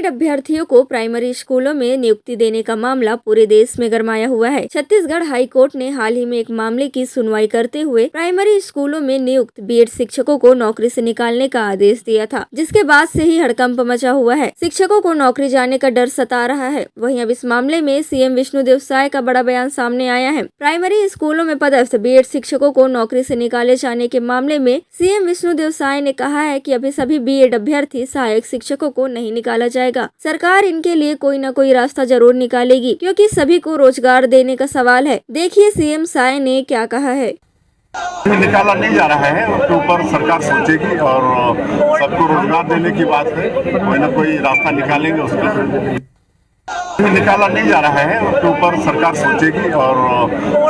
अभ्यर्थियों को प्राइमरी स्कूलों में नियुक्ति देने का मामला पूरे देश में गरमाया हुआ है। छत्तीसगढ़ हाई कोर्ट ने हाल ही में एक मामले की सुनवाई करते हुए प्राइमरी स्कूलों में नियुक्त बीएड शिक्षकों को नौकरी से निकालने का आदेश दिया था, जिसके बाद से ही हड़कंप मचा हुआ है। शिक्षकों को नौकरी जाने का डर सता रहा है। वहीं अब इस मामले में सीएम विष्णुदेव साय का बड़ा बयान सामने आया है। प्राइमरी स्कूलों में पदस्थ बीएड शिक्षकों को नौकरी से निकाले जाने के मामले में सीएम विष्णुदेव साय ने कहा है कि अभी सभी बीएड अभ्यर्थी सहायक शिक्षकों को नहीं निकाला जाएगा। सरकार इनके लिए कोई न कोई रास्ता जरूर निकालेगी, क्योंकि सभी को रोजगार देने का सवाल है। देखिए सीएम साय ने क्या कहा है। निकाला नहीं जा रहा है, उसके ऊपर सरकार सोचेगी और सबको रोजगार देने की बात है, कोई ना कोई रास्ता निकालेंगे। उसके निकाला नहीं जा रहा है, उसके ऊपर सरकार सोचेगी और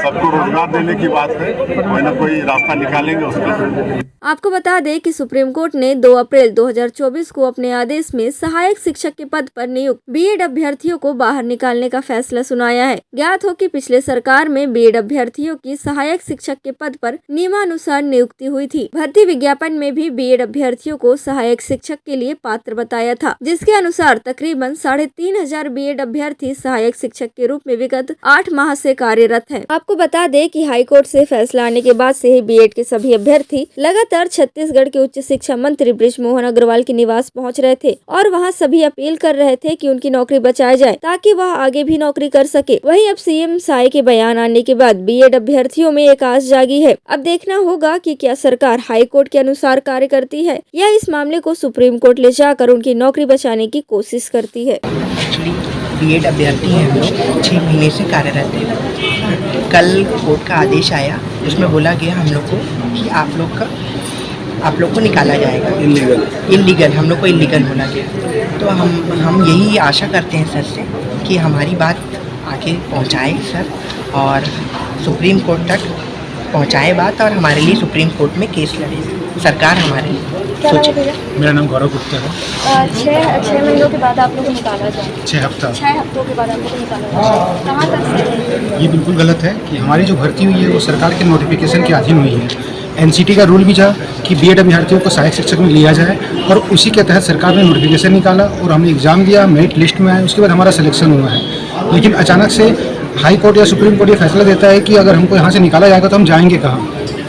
सबको रोजगार देने की बात है, कोई ना कोई रास्ता निकालेंगे। उसके आपको बता दें कि सुप्रीम कोर्ट ने 2 अप्रैल 2024 को अपने आदेश में सहायक शिक्षक के पद पर नियुक्त बीएड अभ्यर्थियों को बाहर निकालने का फैसला सुनाया है। ज्ञात हो कि पिछले सरकार में बीएड अभ्यर्थियों की सहायक शिक्षक के पद पर नियमानुसार नियुक्ति हुई थी। भर्ती विज्ञापन में भी बीएड अभ्यर्थियों को सहायक शिक्षक के लिए पात्र बताया था, जिसके अनुसार तकरीबन 3,500 बीएड अभ्यर्थी सहायक शिक्षक के रूप में विगत 8 माह से कार्यरत हैं। आपको बता दें कि हाईकोर्ट से फैसला आने के बाद से ही बीएड के सभी अभ्यर्थी लगातार छत्तीसगढ़ के उच्च शिक्षा मंत्री बृजमोहन अग्रवाल के निवास पहुंच रहे थे और वहां सभी अपील कर रहे थे कि उनकी नौकरी बचाई जाए, ताकि वह आगे भी नौकरी कर सके। वहीं अब सीएम साय के बयान आने के बाद बीएड अभ्यर्थियों में एक आस जागी है। अब देखना होगा कि क्या सरकार हाईकोर्ट के अनुसार कार्य करती है या इस मामले को सुप्रीम कोर्ट ले जाकर उनकी नौकरी बचाने की कोशिश करती है। बीएड अभ्यर्थी हैं हम लोग, 6 महीने से कार्यरत हैं। कल कोर्ट का आदेश आया, उसमें बोला गया हम लोग को कि आप लोग को निकाला जाएगा। इल्लीगल हम लोग को इल्लीगल बोला गया। तो हम यही आशा करते हैं सर से कि हमारी बात आगे पहुंचाए सर, और सुप्रीम कोर्ट तक पहुंचाए बात, और हमारे लिए सुप्रीम कोर्ट में केस लड़े सरकार हमारे लिए सोचे। मेरा नाम गौरव गुप्ता है। 6 महीनों के बाद आप लोग को निकाला जाए, 6 हफ्तों के बाद आप लोग को निकाला जाए, कहाँ तक सही? ये बिल्कुल गलत है कि हमारी जो भर्ती हुई है वो सरकार के नोटिफिकेशन के अधीन हुई है। एनसीटी का रूल भी था कि बीएड अभ्यर्थियों को सहायक शिक्षक में लिया जाए, और उसी के तहत सरकार ने नोटिफिकेशन निकाला और हमने एग्ज़ाम दिया, मेरिट लिस्ट में आए, उसके बाद हमारा सिलेक्शन हुआ है। लेकिन अचानक से हाई कोर्ट या सुप्रीम कोर्ट ये फैसला देता है कि अगर हमको यहाँ से निकाला जाएगा तो हम जाएंगे कहाँ,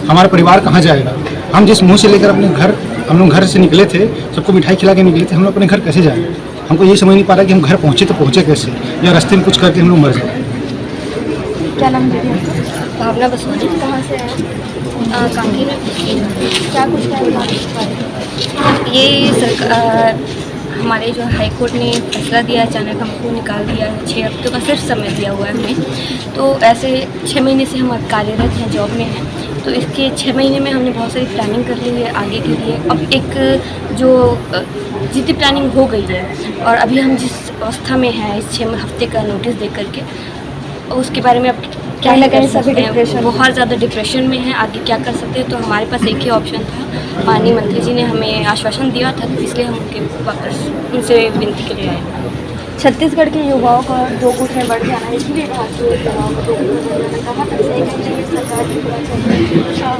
हमारा परिवार कहाँ जाएगा। हम जिस मुँह से लेकर अपने घर, हम लोग घर से निकले थे, सबको मिठाई खिला के निकले थे, हम लोग अपने घर कैसे जाएँ? हमको ये समझ नहीं पा रहा कि हम घर पहुँचे तो पहुँचे कैसे, या रास्ते में कुछ करके हम लोग मर जाए। क्या नाम है? भावना बसवानी। कहाँ से आए? कांगी में। क्या कुछ ये सरकार हमारे जो हाई कोर्ट ने फैसला दिया, अचानक हमको निकाल दिया है। 6 हफ्तों का सिर्फ समय दिया हुआ है हमें। तो ऐसे 6 महीने से हम कार्यरत हैं, जॉब में हैं। तो इसके 6 महीने में हमने बहुत सारी प्लानिंग कर ली है आगे के लिए। अब एक जो जितनी प्लानिंग हो गई है, और अभी हम जिस अवस्था में हैं इस 6 हफ्ते का नोटिस दे करके, उसके बारे में अब क्या कर सकते हैं। बहुत ज़्यादा डिप्रेशन में है, आगे क्या कर सकते हैं। तो हमारे पास एक ही ऑप्शन था, माननीय मंत्री जी ने हमें आश्वासन दिया था, तो इसलिए हम उनके वापस उनसे विनती के लिए आए। छत्तीसगढ़ के युवाओं का जो कुछ है बढ़ जाना है, इसलिए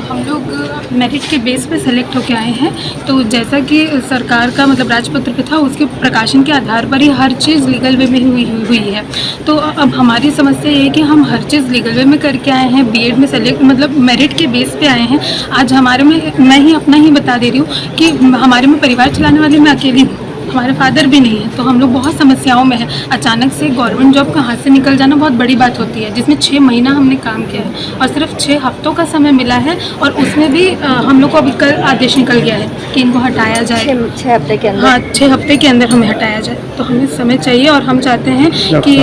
हम लोग मेरिट के बेस पे सेलेक्ट होके आए हैं। तो जैसा कि सरकार का मतलब राजपत्र पे था, उसके प्रकाशन के आधार पर ही हर चीज़ लीगल वे में हुई है। तो अब हमारी समस्या ये है कि हम हर चीज़ लीगल वे में करके आए हैं, बीएड में सेलेक्ट मतलब मेरिट के बेस पे आए हैं। आज हमारे में, मैं ही अपना ही बता दे रही हूँ कि हमारे में परिवार चलाने वाली मैं अकेली हूँ, हमारे फादर भी नहीं है। तो हम लोग बहुत समस्याओं में हैं। अचानक से गवर्नमेंट जॉब का हाथ से निकल जाना बहुत बड़ी बात होती है, जिसमें 6 महीना हमने काम किया है और सिर्फ 6 हफ्तों का समय मिला है। और उसमें भी हम लोग को अभी कल आदेश निकल गया है कि इनको हटाया जाए 6 हफ्ते के अंदर। हाँ, 6 हफ्ते के अंदर हमें हटाया जाए। तो हमें समय चाहिए, और हम चाहते हैं कि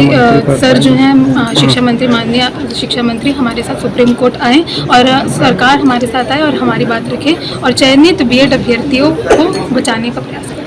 सर जो हैं शिक्षा मंत्री, माननीय शिक्षा मंत्री हमारे साथ सुप्रीम कोर्ट आए और सरकार हमारे साथ आए और हमारी बात रखे और चयनित बीएड अभ्यर्थियों को बचाने का प्रयास करें।